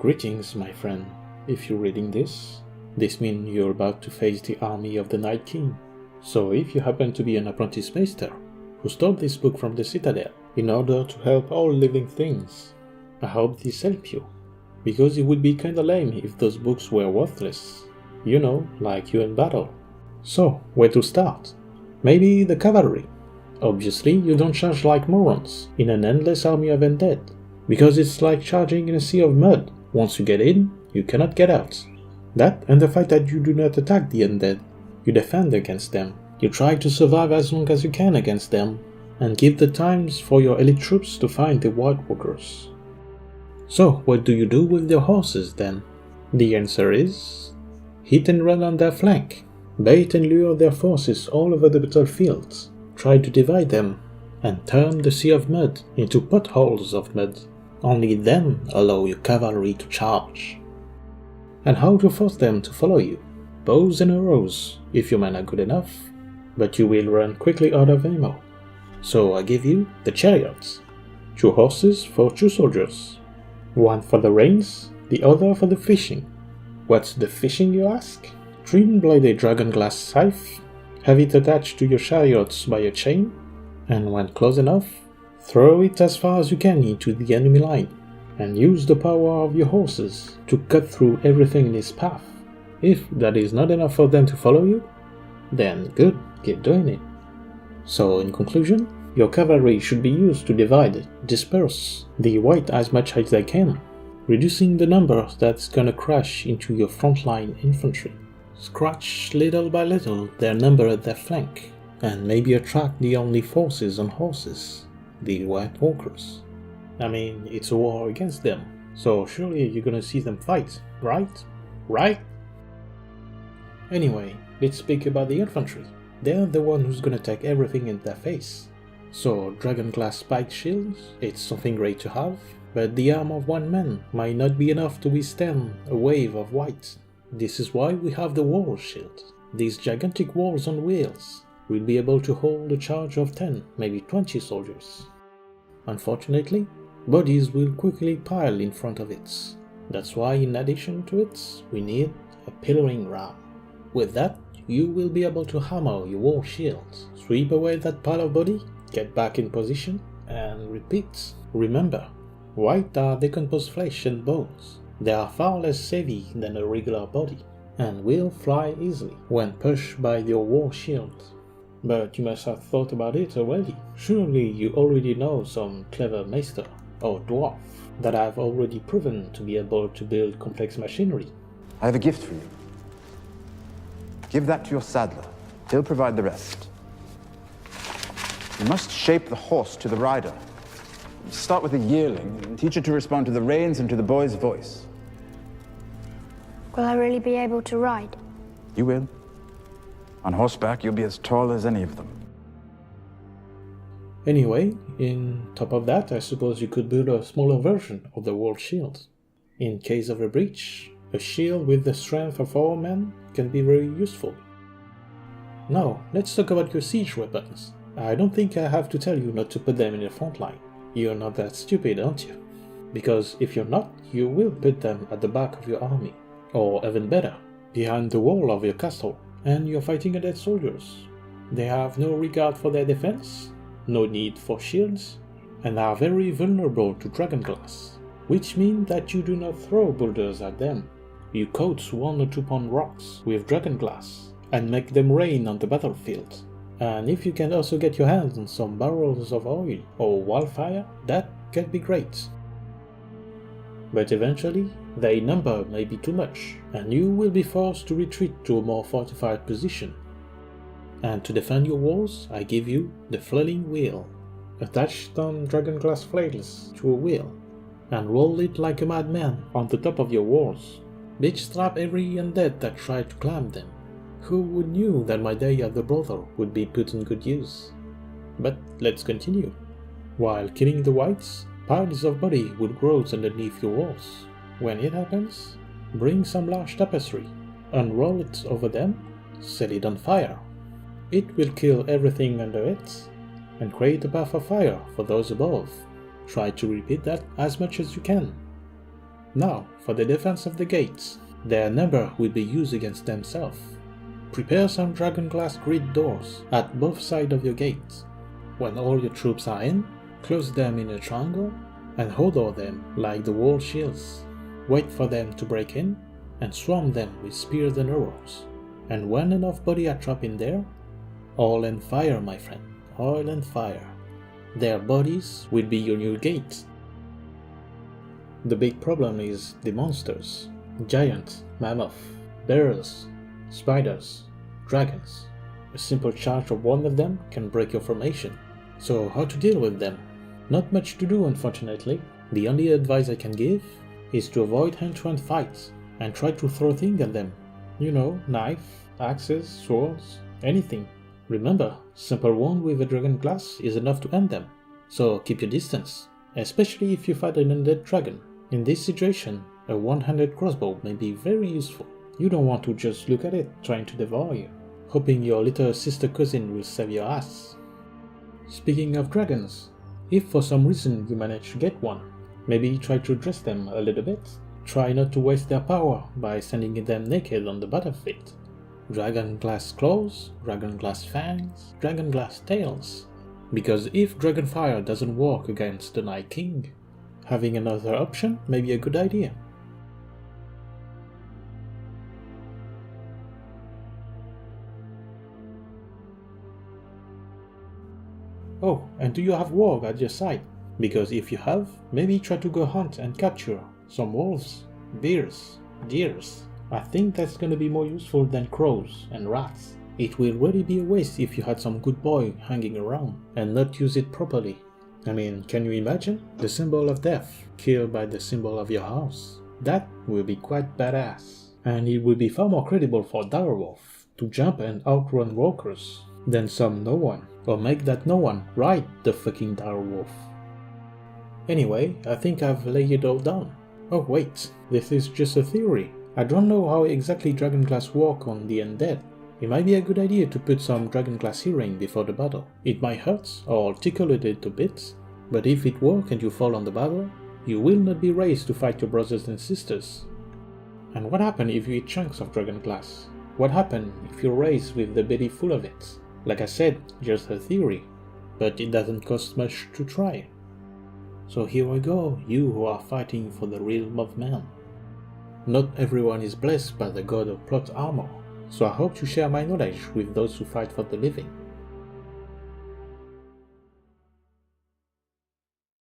Greetings, my friend. If you're reading this means you're about to face the army of the Night King. So if you happen to be an apprentice maester who stole this book from the Citadel in order to help all living things, I hope this helps you, because it would be kinda lame if those books were worthless. You know, like you in battle. So, where to start? Maybe the cavalry. Obviously, you don't charge like morons in an endless army of undead, because it's like charging in a sea of mud. Once you get in, you cannot get out. That and the fact that you do not attack the undead. You defend against them. You try to survive as long as you can against them, and give the times for your elite troops to find the White Walkers. So, what do you do with your horses then? The answer is hit and run on their flank. Bait and lure their forces all over the battlefield. Try to divide them, and turn the sea of mud into potholes of mud. Only then allow your cavalry to charge. And how to force them to follow you? Bows and arrows, if your men are good enough, but you will run quickly out of ammo. So I give you the chariots. 2 horses for 2 soldiers. 1 for the reins, the other for the fishing. What's the fishing, you ask? Thin-bladed dragonglass scythe, have it attached to your chariots by a chain, and when close enough, throw it as far as you can into the enemy line, and use the power of your horses to cut through everything in its path. If that is not enough for them to follow you, then good, keep doing it. So in conclusion, your cavalry should be used to disperse the white as much as they can, reducing the number that's gonna crash into your frontline infantry. Scratch little by little their number at their flank, and maybe attract the only forces on horses, the White Walkers. I mean, it's a war against them, so surely you're gonna see them fight, right? Right? Anyway, let's speak about the infantry. They're the one who's gonna take everything in their face. So, dragonglass spiked shields, it's something great to have, but the arm of one man might not be enough to withstand a wave of white. This is why we have the wall shield. These gigantic walls on wheels will be able to hold a charge of 10, maybe 20 soldiers. Unfortunately, bodies will quickly pile in front of it. That's why in addition to it, we need a pillaring ram. With that, you will be able to hammer your wall shield, sweep away that pile of body, get back in position, and repeat. Remember, white are decomposed flesh and bones. They are far less heavy than a regular body, and will fly easily when pushed by your wall shield. But you must have thought about it already. Surely you already know some clever maester or dwarf that have already proven to be able to build complex machinery. I have a gift for you. Give that to your saddler. He'll provide the rest. You must shape the horse to the rider. Start with a yearling and teach it to respond to the reins and to the boy's voice. Will I really be able to ride? You will. On horseback, you'll be as tall as any of them. Anyway, in top of that, I suppose you could build a smaller version of the wall shield. In case of a breach, a shield with the strength of 4 men can be very useful. Now, let's talk about your siege weapons. I don't think I have to tell you not to put them in the front line. You're not that stupid, aren't you? Because if you're not, you will put them at the back of your army. Or even better, behind the wall of your castle, and you're fighting undead soldiers. They have no regard for their defense, no need for shields, and are very vulnerable to dragonglass, which means that you do not throw boulders at them. You coat 1 or 2 pound rocks with dragonglass, and make them rain on the battlefield. And if you can also get your hands on some barrels of oil or wildfire, that can be great. But eventually, their number may be too much, and you will be forced to retreat to a more fortified position. And to defend your walls, I give you the flailing wheel. Attach some dragonglass flails to a wheel, and roll it like a madman on the top of your walls. Bitch strap every undead that tried to climb them. Who would knew that my day of the brother would be put in good use? But let's continue. While killing the whites, piles of body would grow underneath your walls. When it happens, bring some large tapestry, unroll it over them, set it on fire. It will kill everything under it, and create a path of fire for those above. Try to repeat that as much as you can. Now, for the defense of the gates. Their number will be used against themselves. Prepare some dragonglass grid doors at both sides of your gates. When all your troops are in, close them in a triangle and hold over them like the wall shields. Wait for them to break in and swarm them with spears and arrows. And when enough bodies are trapped in there, oil and fire, my friend, oil and fire. Their bodies will be your new gate. The big problem is the monsters. Giants, mammoth, bears, spiders, dragons. A simple charge of one of them can break your formation. So how to deal with them? Not much to do, unfortunately. The only advice I can give is to avoid hand-to-hand fights and try to throw things at them. You know, knife, axes, swords, anything. Remember, simple wound with a dragonglass is enough to end them. So keep your distance, especially if you fight an undead dragon. In this situation, a one-handed crossbow may be very useful. You don't want to just look at it trying to devour you, hoping your little sister cousin will save your ass. Speaking of dragons, if for some reason you manage to get one, maybe try to dress them a little bit. Try not to waste their power by sending them naked on the battlefield. Dragonglass claws, dragonglass fangs, dragonglass tails. Because if dragonfire doesn't work against the Night King, having another option may be a good idea. Oh, and do you have warg at your side? Because if you have, maybe try to go hunt and capture some wolves, bears, deers. I think that's gonna be more useful than crows and rats. It will really be a waste if you had some good boy hanging around and not use it properly. I mean, can you imagine? The symbol of death killed by the symbol of your house. That will be quite badass. And it will be far more credible for direwolf to jump and outrun walkers than some no one, or make that no one ride the fucking direwolf. Anyway, I think I've laid it all down. Oh wait, this is just a theory. I don't know how exactly dragonglass work on the undead. It might be a good idea to put some dragonglass healing before the battle. It might hurt or tickle a little bit, but if it works and you fall on the battle, you will not be raised to fight your brothers and sisters. And what happens if you eat chunks of dragonglass? What happens if you're raised with the belly full of it? Like I said, just a theory, but it doesn't cost much to try. So here we go, you who are fighting for the realm of man. Not everyone is blessed by the god of plot armor, so I hope to share my knowledge with those who fight for the living.